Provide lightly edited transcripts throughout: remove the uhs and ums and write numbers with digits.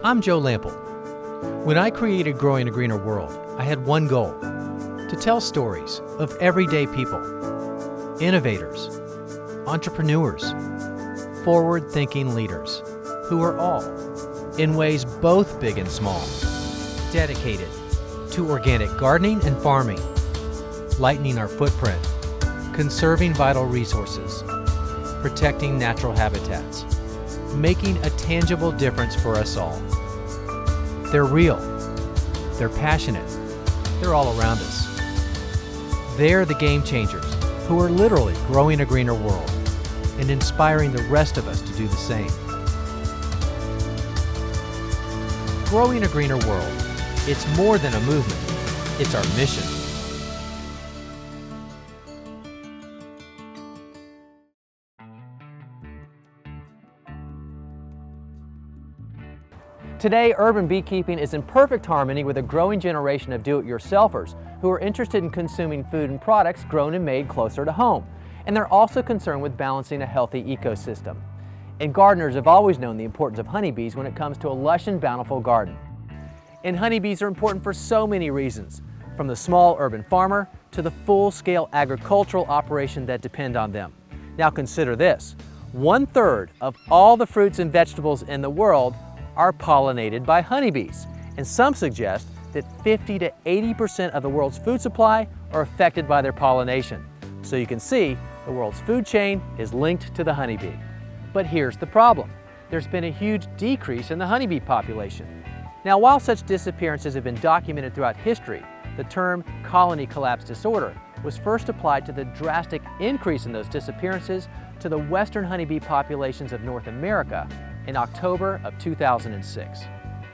I'm Joe Lample. When I created Growing a Greener World, I had one goal: to tell stories of everyday people, innovators, entrepreneurs, forward-thinking leaders who are all, in ways both big and small, dedicated to organic gardening and farming, lightening our footprint, conserving vital resources, protecting natural habitats, making a tangible difference for us all. They're real, they're passionate, they're all around us. They're the game changers who are literally growing a greener world and inspiring the rest of us to do the same. Growing a greener world, it's more than a movement, it's our mission. Today, urban beekeeping is in perfect harmony with a growing generation of do-it-yourselfers who are interested in consuming food and products grown and made closer to home. And they're also concerned with balancing a healthy ecosystem. And gardeners have always known the importance of honeybees when it comes to a lush and bountiful garden. And honeybees are important for so many reasons, from the small urban farmer to the full-scale agricultural operation that depend on them. Now consider this: 1/3 of all the fruits and vegetables in the world are pollinated by honeybees, and some suggest that 50 to 80% of the world's food supply are affected by their pollination. So you can see the world's food chain is linked to the honeybee. But here's the problem: there's been a huge decrease in the honeybee population. Now, while such disappearances have been documented throughout history, the term colony collapse disorder was first applied to the drastic increase in those disappearances to the western honeybee populations of North America in October of 2006.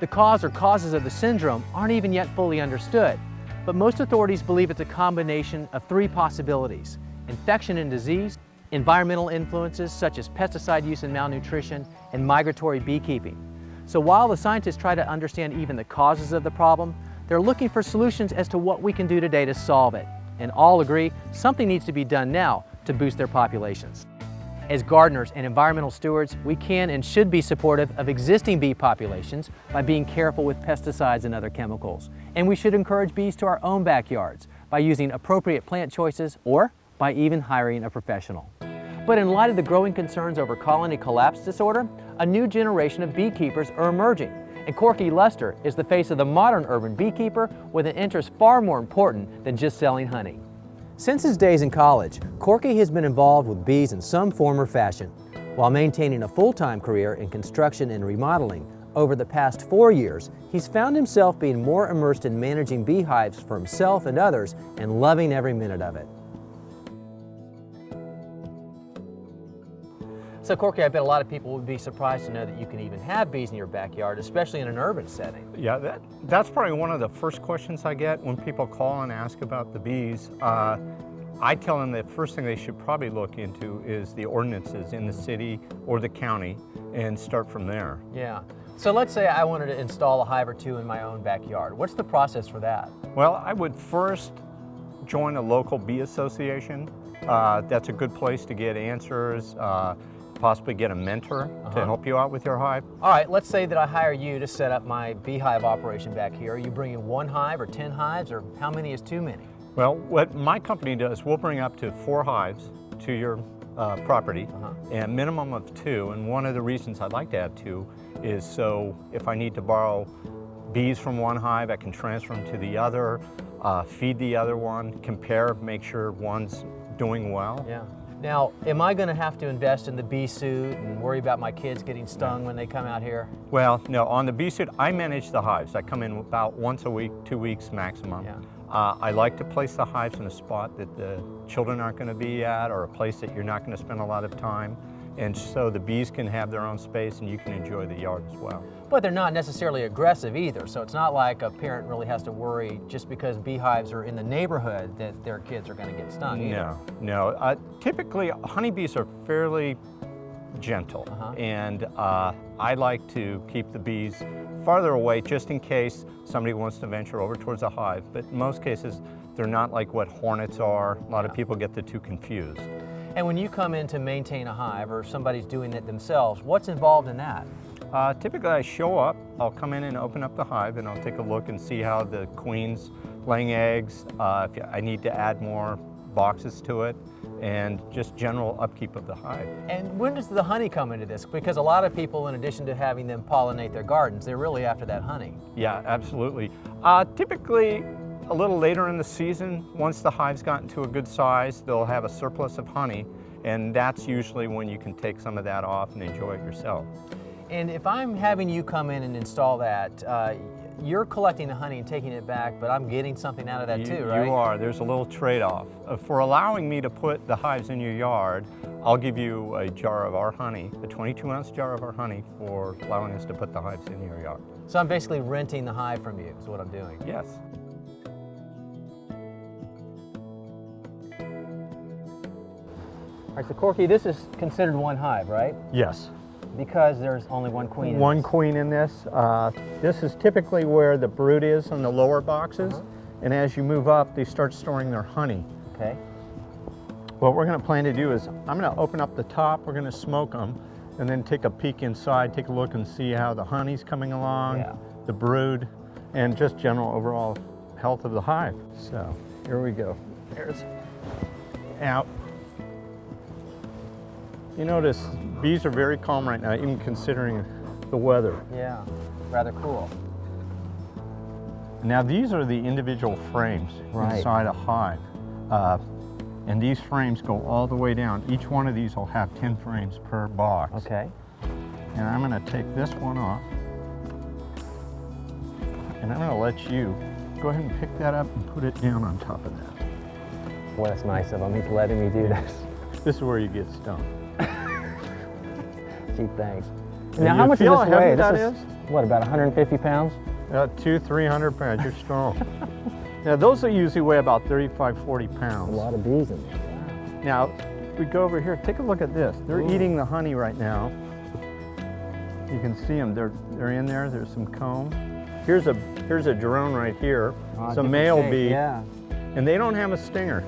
The cause or causes of the syndrome aren't even yet fully understood, but most authorities believe it's a combination of three possibilities: infection and disease, environmental influences such as pesticide use and malnutrition, and migratory beekeeping. So while the scientists try to understand even the causes of the problem, they're looking for solutions as to what we can do today to solve it. And all agree something needs to be done now to boost their populations. As gardeners and environmental stewards, we can and should be supportive of existing bee populations by being careful with pesticides and other chemicals. And we should encourage bees to our own backyards by using appropriate plant choices or by even hiring a professional. But in light of the growing concerns over colony collapse disorder, a new generation of beekeepers are emerging. And Corky Lester is the face of the modern urban beekeeper with an interest far more important than just selling honey. Since his days in college, Corky has been involved with bees in some form or fashion. While maintaining a full-time career in construction and remodeling, over the past 4 years, he's found himself being more immersed in managing beehives for himself and others and loving every minute of it. So Corky, I bet a lot of people would be surprised to know that you can even have bees in your backyard, especially in an urban setting. Yeah, that's probably one of the first questions I get when people call and ask about the bees. I tell them the first thing they should probably look into is the ordinances in the city or the county and start from there. Yeah. So let's say I wanted to install a hive or two in my own backyard. What's the process for that? Well, I would first join a local bee association. That's a good place to get answers. Possibly get a mentor to help you out with your hive. All right, let's say that I hire you to set up my beehive operation back here. Are you bringing 1 hive or 10 hives, or how many is too many? Well, what my company does, we'll bring up to 4 hives to your property, and minimum of 2. And one of the reasons I'd like to have 2 is so if I need to borrow bees from one hive, I can transfer them to the other, feed the other one, compare, make sure one's doing well. Yeah. Now, am I going to have to invest in the bee suit and worry about my kids getting stung when they come out here? Well, no, on the bee suit, I manage the hives. I come in about once a week, 2 weeks maximum. Yeah. I like to place the hives in a spot that the children aren't going to be at, or a place that you're not going to spend a lot of time. And so the bees can have their own space and you can enjoy the yard as well. But they're not necessarily aggressive either, so it's not like a parent really has to worry just because beehives are in the neighborhood that their kids are going to get stung either. No. Typically, honeybees are fairly gentle, and I like to keep the bees farther away just in case somebody wants to venture over towards a hive. But in most cases, they're not like what hornets are. A lot of people get the two confused. And when you come in to maintain a hive, or somebody's doing it themselves, what's involved in that? Typically I show up, I'll come in and open up the hive and I'll take a look and see how the queen's laying eggs, if I need to add more boxes to it, and just general upkeep of the hive. And when does the honey come into this? Because a lot of people, in addition to having them pollinate their gardens, they're really after that honey. Yeah, absolutely. Typically a little later in the season, once the hive's gotten to a good size, they'll have a surplus of honey, and that's usually when you can take some of that off and enjoy it yourself. And if I'm having you come in and install that, you're collecting the honey and taking it back, but I'm getting something out of that too, right? You are. There's a little trade-off. For allowing me to put the hives in your yard, I'll give you a jar of our honey, a 22-ounce jar of our honey, for allowing us to put the hives in your yard. So I'm basically renting the hive from you, is what I'm doing. Yes. All right, so Corky, this is considered one hive, right? Yes. Because there's only one queen in One this. queen in this. This is typically where the brood is on the lower boxes, and as you move up, they start storing their honey. Okay. What we're going to plan to do is I'm going to open up the top, we're going to smoke them, and then take a peek inside, take a look and see how the honey's coming along, the brood, and just general overall health of the hive. So here we go. There's out. You notice bees are very calm right now, even considering the weather. Yeah, rather cool. Now these are the individual frames inside a hive. And these frames go all the way down. Each one of these will have 10 frames per box. Okay. And I'm going to take this one off. And I'm going to let you go ahead and pick that up and put it down on top of that. Well, that's nice of him. He's letting me do this. This is where you get stoned. Gee, thanks. And now, you how much feel does this how heavy weigh? that This is? What, about 150 pounds? 200-300 pounds, you're strong. Now those will usually weigh about 35-40 pounds. A lot of bees in there. Wow. Now, we go over here, take a look at this. They're eating the honey right now. You can see them, they're in there, there's some comb. Here's a drone right here. It's a male bee, and they don't have a stinger.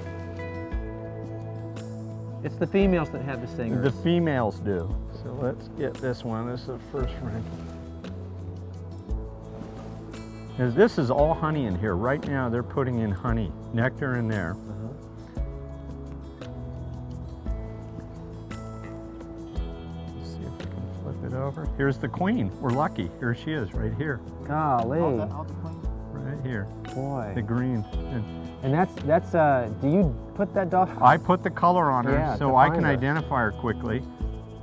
It's the females that have the stingers. The females do. So let's get this one, this is the first frame. This is all honey in here. Right now they're putting in honey, nectar in there. Let's see if we can flip it over. Here's the queen. We're lucky. Here she is, right here. Golly. Right here. Boy. The green. And that's do you put that dog? I put the color on her so I can identify her quickly.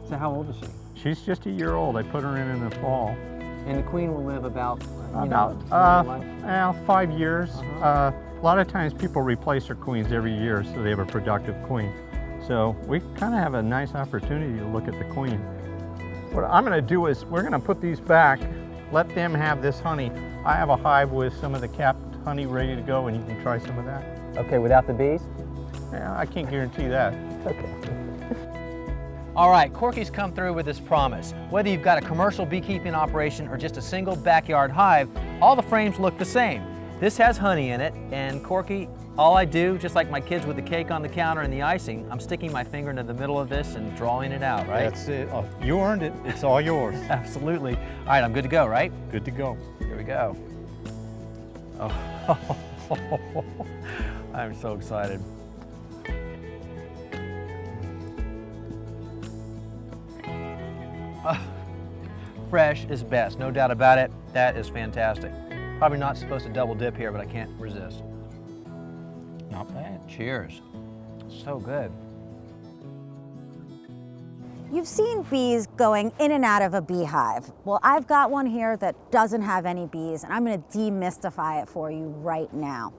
So how old is she? She's just a year old. I put her in the fall. And the queen will live about 5 years. A lot of times people replace their queens every year so they have a productive queen. So we kind of have a nice opportunity to look at the queen. What I'm going to do is we're going to put these back, let them have this honey. I have a hive with some of the capped honey ready to go, and you can try some of that. Okay, without the bees? Yeah, I can't guarantee that. Okay. All right, Corky's come through with his promise. Whether you've got a commercial beekeeping operation or just a single backyard hive, all the frames look the same. This has honey in it, and Corky, all I do, just like my kids with the cake on the counter and the icing, I'm sticking my finger into the middle of this and drawing it out, right? That's it. Oh, you earned it. It's all yours. Absolutely. All right, I'm good to go, right? Good to go. Here we go. Oh, I'm so excited. Fresh is best, no doubt about it. That is fantastic. Probably not supposed to double dip here, but I can't resist. Not bad. Cheers. So good. You've seen bees going in and out of a beehive. Well, I've got one here that doesn't have any bees, and I'm going to demystify it for you right now.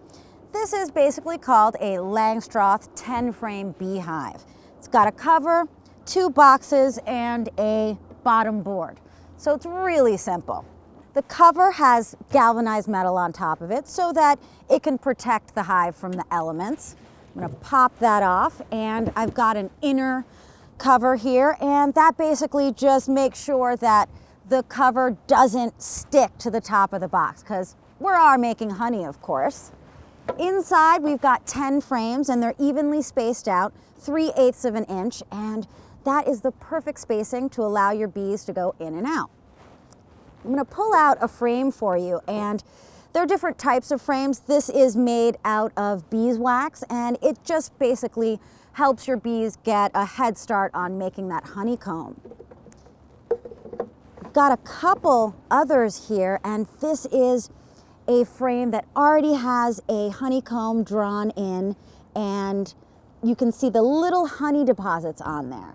This is basically called a Langstroth 10-frame beehive. It's got a cover, 2 boxes, and a bottom board. So it's really simple. The cover has galvanized metal on top of it so that it can protect the hive from the elements. I'm going to pop that off, and I've got an inner cover here, and that basically just makes sure that the cover doesn't stick to the top of the box, because we are making honey, of course. Inside we've got 10 frames, and they're evenly spaced out 3/8 of an inch, and that is the perfect spacing to allow your bees to go in and out. I'm going to pull out a frame for you, and there are different types of frames. This is made out of beeswax, and it just basically helps your bees get a head start on making that honeycomb. Got a couple others here, and this is a frame that already has a honeycomb drawn in, and you can see the little honey deposits on there.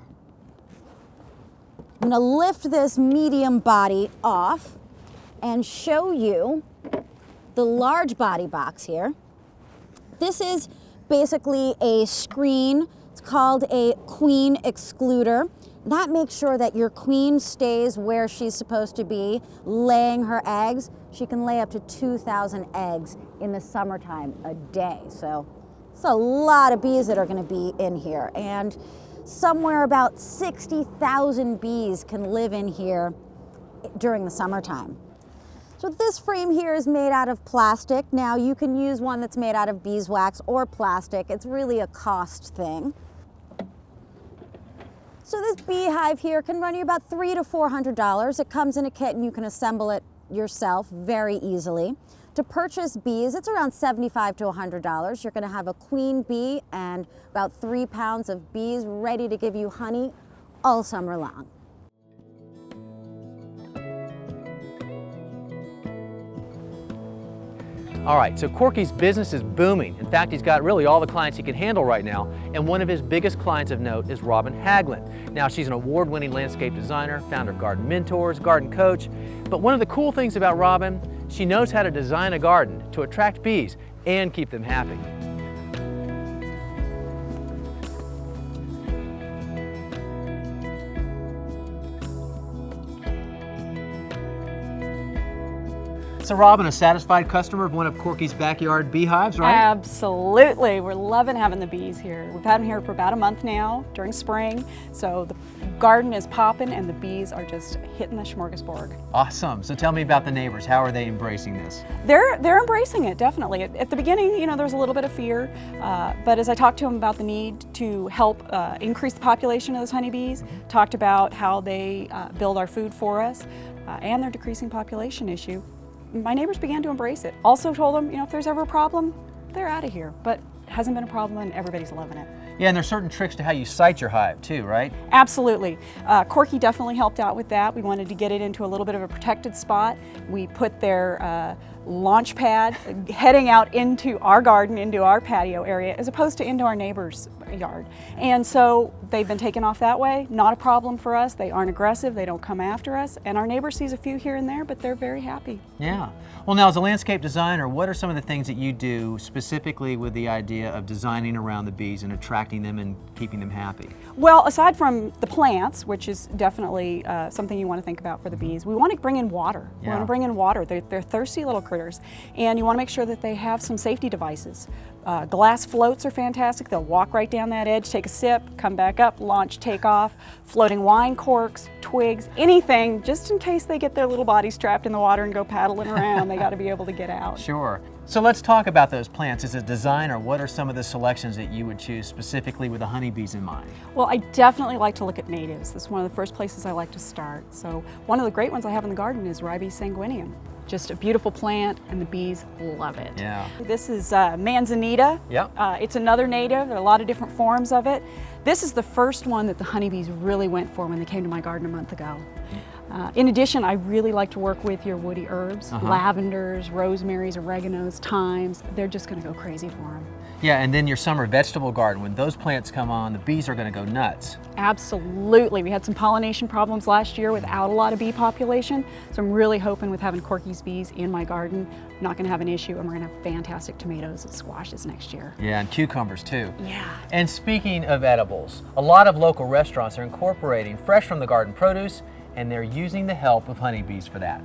I'm going to lift this medium body off and show you the large body box here. This is basically a screen. It's called a queen excluder. That makes sure that your queen stays where she's supposed to be, laying her eggs. She can lay up to 2,000 eggs in the summertime a day. So it's a lot of bees that are going to be in here. And somewhere about 60,000 bees can live in here during the summertime. So this frame here is made out of plastic. Now you can use one that's made out of beeswax or plastic. It's really a cost thing. So this beehive here can run you about $300 to $400. It comes in a kit and you can assemble it yourself very easily. To purchase bees, it's around $75 to $100. You're going to have a queen bee and about 3 pounds of bees ready to give you honey all summer long. All right, so Corky's business is booming. In fact, he's got really all the clients he can handle right now, and one of his biggest clients of note is Robin Haglund. Now, she's an award-winning landscape designer, founder of Garden Mentors, garden coach, but one of the cool things about Robin, she knows how to design a garden to attract bees and keep them happy. So Robin, a satisfied customer of one of Corky's backyard beehives, right? Absolutely. We're loving having the bees here. We've had them here for about a month now during spring. So the garden is popping and the bees are just hitting the smorgasbord. Awesome. So tell me about the neighbors. How are they embracing this? They're embracing it, definitely. At the beginning, you know, there was a little bit of fear, but as I talked to them about the need to help increase the population of those honeybees, talked about how they build our food for us, and their decreasing population issue, my neighbors began to embrace it. Also told them, you know, if there's ever a problem, they're out of here. But it hasn't been a problem and everybody's loving it. Yeah, and there's certain tricks to how you site your hive too, right? Absolutely. Corky definitely helped out with that. We wanted to get it into a little bit of a protected spot. We put their launch pad heading out into our garden, into our patio area, as opposed to into our neighbor's yard. And so they've been taken off that way. Not a problem for us. They aren't aggressive. They don't come after us. And our neighbor sees a few here and there, but they're very happy. Yeah. Well, now as a landscape designer, what are some of the things that you do specifically with the idea of designing around the bees and attracting them and keeping them happy? Well, aside from the plants, which is definitely something you want to think about for the bees, we want to bring in water. Yeah. We want to bring in water. They're thirsty little critters, and you want to make sure that they have some safety devices. Glass floats are fantastic. They'll walk right down that edge, take a sip, come back up, launch, take off. Floating wine corks, twigs, anything, just in case they get their little bodies trapped in the water and go paddling around. They got to be able to get out. Sure. So let's talk about those plants. As a designer, what are some of the selections that you would choose specifically with the honeybees in mind? Well, I definitely like to look at natives. That's one of the first places I like to start. So one of the great ones I have in the garden is Ribes sanguineum. Just a beautiful plant, and the bees love it. Yeah. This is manzanita. Yep. It's another native. There are a lot of different forms of it. This is the first one that the honeybees really went for when they came to my garden a month ago. In addition, I really like to work with your woody herbs, lavenders, rosemaries, oreganos, thymes. They're just going to go crazy for them. Yeah, and then your summer vegetable garden, when those plants come on, the bees are going to go nuts. Absolutely. We had some pollination problems last year without a lot of bee population, so I'm really hoping with having Corky's bees in my garden, I'm not going to have an issue, and we're going to have fantastic tomatoes and squashes next year. Yeah, and cucumbers too. Yeah. And speaking of edibles, a lot of local restaurants are incorporating fresh from the garden produce, and they're using the help of honeybees for that.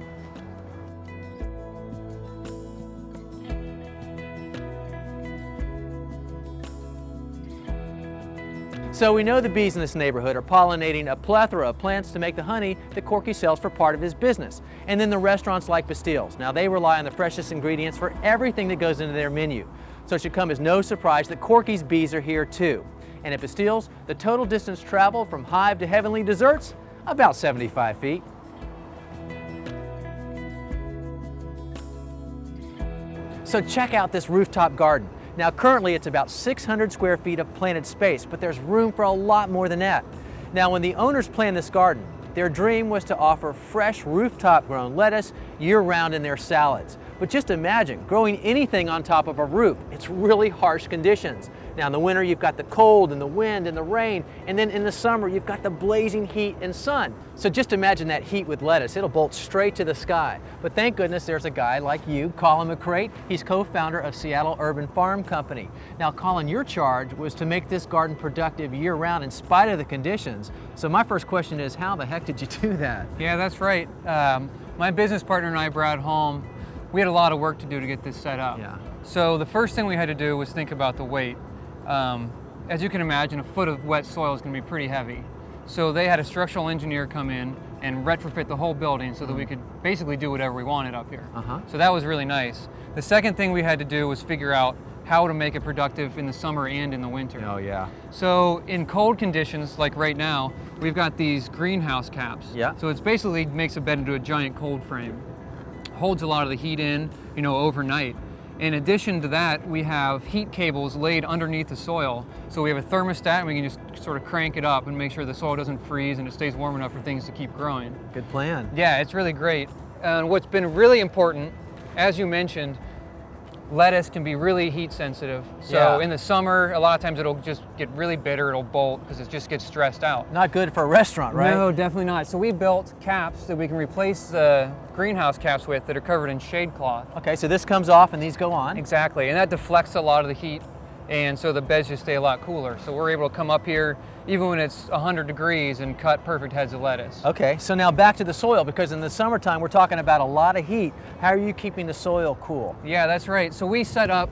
So we know the bees in this neighborhood are pollinating a plethora of plants to make the honey that Corky sells for part of his business. And then the restaurants like Bastille's. Now they rely on the freshest ingredients for everything that goes into their menu. So it should come as no surprise that Corky's bees are here too. And at Bastille's, the total distance traveled from hive to heavenly desserts, about 75 feet. So check out this rooftop garden. Now currently it's about 600 square feet of planted space, but there's room for a lot more than that. Now when the owners planned this garden, their dream was to offer fresh rooftop grown lettuce year-round in their salads. But just imagine growing anything on top of a roof. It's really harsh conditions. Now in the winter you've got the cold and the wind and the rain, and then in the summer you've got the blazing heat and sun. So just imagine that heat with lettuce. It'll bolt straight to the sky. But thank goodness there's a guy like you, Colin McCrate. He's co-founder of Seattle Urban Farm Company. Now Colin, your charge was to make this garden productive year-round in spite of the conditions. So my first question is, how the heck did you do that? Yeah, that's right. My business partner and I, Brad Holm, we had a lot of work to do to get this set up. Yeah. So the first thing we had to do was think about the weight. As you can imagine, a foot of wet soil is going to be pretty heavy. So they had a structural engineer come in and retrofit the whole building so that we could basically do whatever we wanted up here. So that was really nice. The second thing we had to do was figure out how to make it productive in the summer and in the winter. Oh yeah. So in cold conditions, like right now, we've got these greenhouse caps. Yeah. So it's basically makes a bed into a giant cold frame. Holds a lot of the heat in, overnight. In addition to that, we have heat cables laid underneath the soil. So we have a thermostat and we can just sort of crank it up and make sure the soil doesn't freeze and it stays warm enough for things to keep growing. Good plan. Yeah, it's really great. And what's been really important, as you mentioned, lettuce can be really heat sensitive. So in the summer, a lot of times it'll just get really bitter, it'll bolt because it just gets stressed out. Not good for a restaurant, right? No, definitely not. So we built caps that we can replace the greenhouse caps with that are covered in shade cloth. Okay, so this comes off and these go on. Exactly, and that deflects a lot of the heat, and so the beds just stay a lot cooler. So we're able to come up here even when it's 100 degrees and cut perfect heads of lettuce. Okay, so now back to the soil, because in the summertime we're talking about a lot of heat. How are you keeping the soil cool? Yeah, that's right. So we set up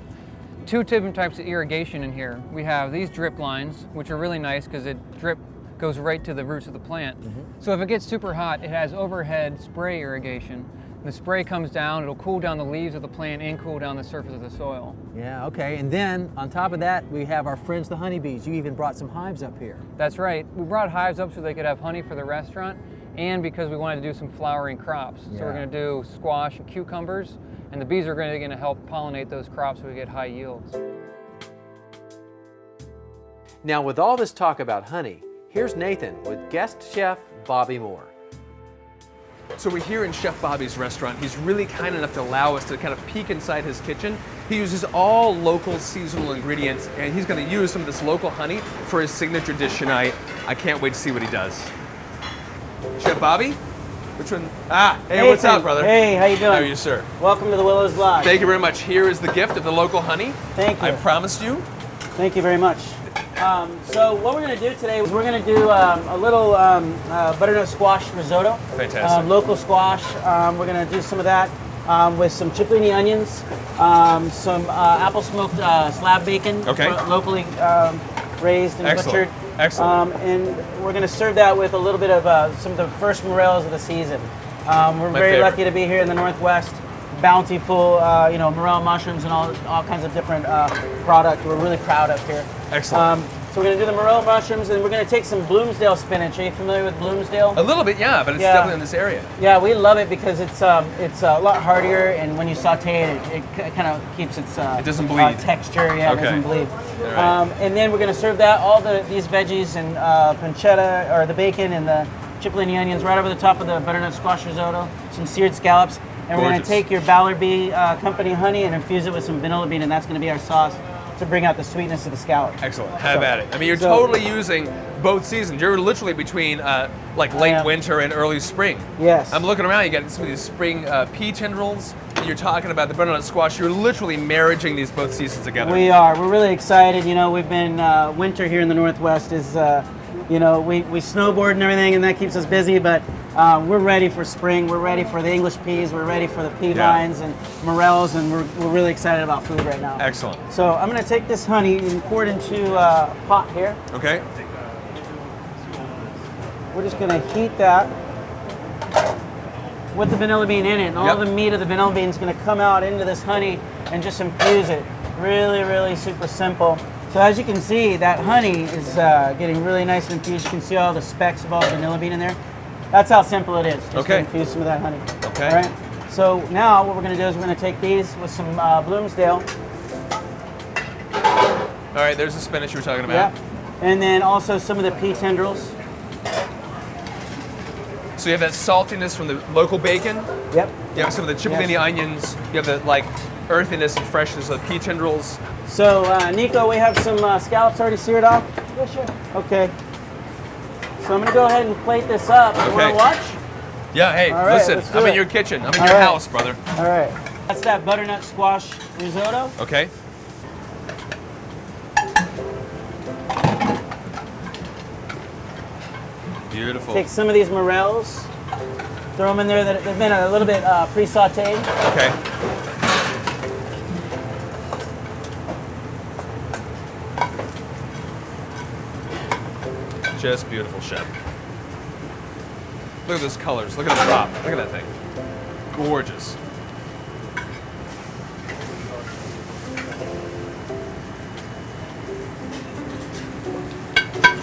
two different types of irrigation in here. We have these drip lines, which are really nice because it drip goes right to the roots of the plant. So if it gets super hot, it has overhead spray irrigation. The spray comes down, it'll cool down the leaves of the plant and cool down the surface of the soil. Yeah, okay, and then on top of that, we have our friends the honeybees. You even brought some hives up here. That's right. We brought hives up so they could have honey for the restaurant, and because we wanted to do some flowering crops. Yeah. So we're going to do squash and cucumbers, and the bees are going to help pollinate those crops so we get high yields. Now with all this talk about honey, here's Nathan with guest chef Bobby Moore. So we're here in Chef Bobby's restaurant. He's really kind enough to allow us to kind of peek inside his kitchen. He uses all local seasonal ingredients, and he's going to use some of this local honey for his signature dish tonight. I can't wait to see what he does. Chef Bobby? Which one? Hey, what's up, brother? Hey, how you doing? How are you, sir? Welcome to the Willows Lodge. Thank you very much. Here is the gift of the local honey. Thank you. I promised you. Thank you very much. So what we're going to do today is we're going to do a little butternut squash risotto. Fantastic. Local squash. We're going to do some of that with some cipollini onions, some apple smoked slab bacon, Okay. locally raised and Excellent. butchered. Excellent. And we're going to serve that with a little bit of some of the first morels of the season. We're very favorite. lucky to be here in the Northwest. Bountiful, morel mushrooms and all kinds of different product. We're really proud of here. Excellent. So we're going to do the morel mushrooms, and we're going to take some Bloomsdale spinach. Are you familiar with Bloomsdale? A little bit, yeah, but it's Yeah. definitely in this area. Yeah, we love it because it's a lot hardier, and when you saute it, it kind of keeps its It doesn't bleed. texture. Yeah, Okay. it doesn't bleed. All right. And then we're going to serve that these veggies and pancetta or the bacon and the cipollini onions right over the top of the butternut squash risotto. Some seared scallops. And we're going to Gorgeous. take your Ballard Bee Company honey and infuse it with some vanilla bean, and that's going to be our sauce to bring out the sweetness of the scallop. Excellent. Have at it. I mean, you're So- totally using both seasons. You're literally between like late am. winter and early spring. Yes. I'm looking around. You got some of these spring pea tendrils. And you're talking about the butternut squash. You're literally marrying these both seasons together. We are. We're really excited. We've been winter here in the Northwest is we snowboard and everything, and that keeps us busy. But we're ready for spring. We're ready for the English peas. We're ready for the pea vines and morels, and we're really excited about food right now. Excellent. So I'm going to take this honey and pour it into a pot here. Okay. We're just going to heat that with the vanilla bean in it, and all Yep. the meat of the vanilla bean is going to come out into this honey and just infuse it. Really, really super simple. So as you can see, that honey is getting really nice and infused. You can see all the specks of all the vanilla bean in there. That's how simple it is. Just Okay. to infuse some of that honey. Okay. All right. So now what we're going to do is we're going to take these with some Bloomsdale. All right, there's the spinach you were talking about. Yep. And then also some of the pea tendrils. So you have that saltiness from the local bacon. Yep. You have some of the cipollini onions. You have the like earthiness and freshness of the pea tendrils. So Nico, we have some scallops already seared off. Yeah, sure. Okay. So I'm going to go ahead and plate this up. You want to watch? Yeah, hey, All right, listen, let's do I'm in it. your kitchen. I'm in All your right. house, brother. All right. That's that butternut squash risotto. Okay. Beautiful. Take some of these morels, throw them in there that have been a little bit pre-sauteed. Okay. Just beautiful, chef. Look at those colors. Look at the top. Look at that thing. Gorgeous.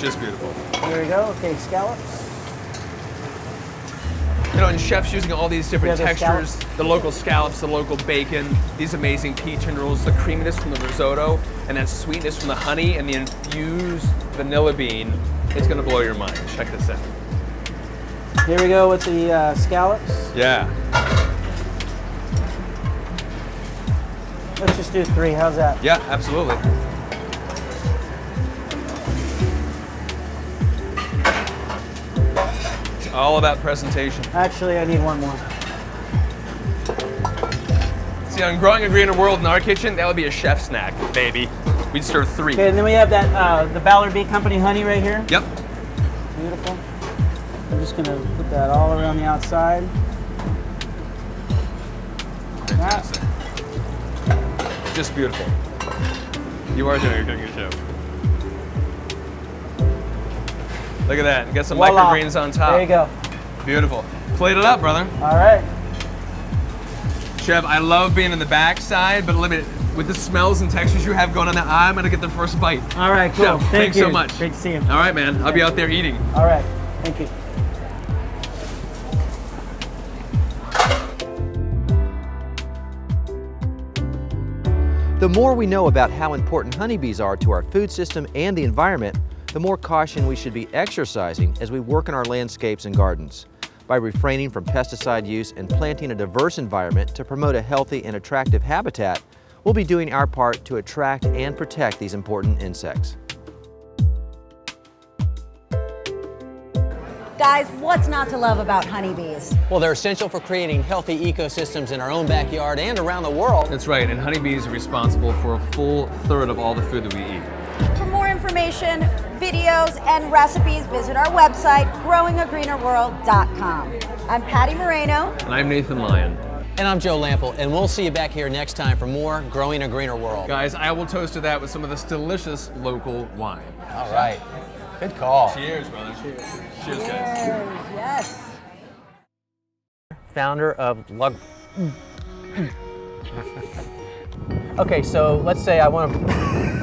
Just beautiful. There we go. Okay, scallops. You know, and chefs using all these different Yeah, the textures, scallops. the local scallops, the local bacon, these amazing pea tendrils, the creaminess from the risotto, and that sweetness from the honey and the infused vanilla bean. It's gonna blow your mind. Check this out. Here we go with the scallops. Yeah. Let's just do 3. How's that? Yeah, absolutely. It's all about presentation. Actually, I need one more. See, on Growing a Greener World in our kitchen, that would be a chef snack, baby. We'd serve 3. Okay, and then we have that the Ballard Bee Company honey right here. Yep. Beautiful. I'm just gonna put that all around the outside. Fantastic. Just beautiful. You are doing a good job. Look at that. Get some Voila. microgreens on top. There you go. Beautiful. Plate it up, brother. All right. Chef, I love being in the back side, but with the smells and textures you have going on there, I'm gonna get the first bite. All right, cool. Chef, Thank thanks you so much. Great to see you. All right, man. I'll be out there eating. All right. Thank you. The more we know about how important honeybees are to our food system and the environment, the more caution we should be exercising as we work in our landscapes and gardens. By refraining from pesticide use and planting a diverse environment to promote a healthy and attractive habitat, we'll be doing our part to attract and protect these important insects. Guys, what's not to love about honeybees? Well, they're essential for creating healthy ecosystems in our own backyard and around the world. That's right, and honeybees are responsible for a full third of all the food that we eat. For more information, videos, and recipes, visit our website, growingagreenerworld.com. I'm Patty Moreno. And I'm Nathan Lyon. And I'm Joe Lample, and we'll see you back here next time for more Growing a Greener World. Guys, I will toast to that with some of this delicious local wine. All right. Good call. Cheers, brother. Cheers. Cheers, guys. Yes. Founder of Lug. Okay, so let's say I want to.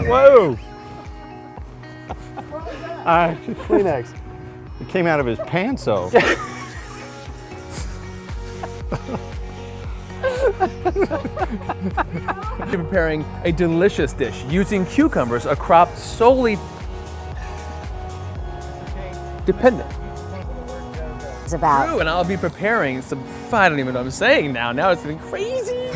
Whoa! Kleenex. It came out of his pants, though. You're preparing a delicious dish using cucumbers, a crop solely dependent. It's about. And I'll be preparing some, I don't even know what I'm saying now. Now it's getting crazy.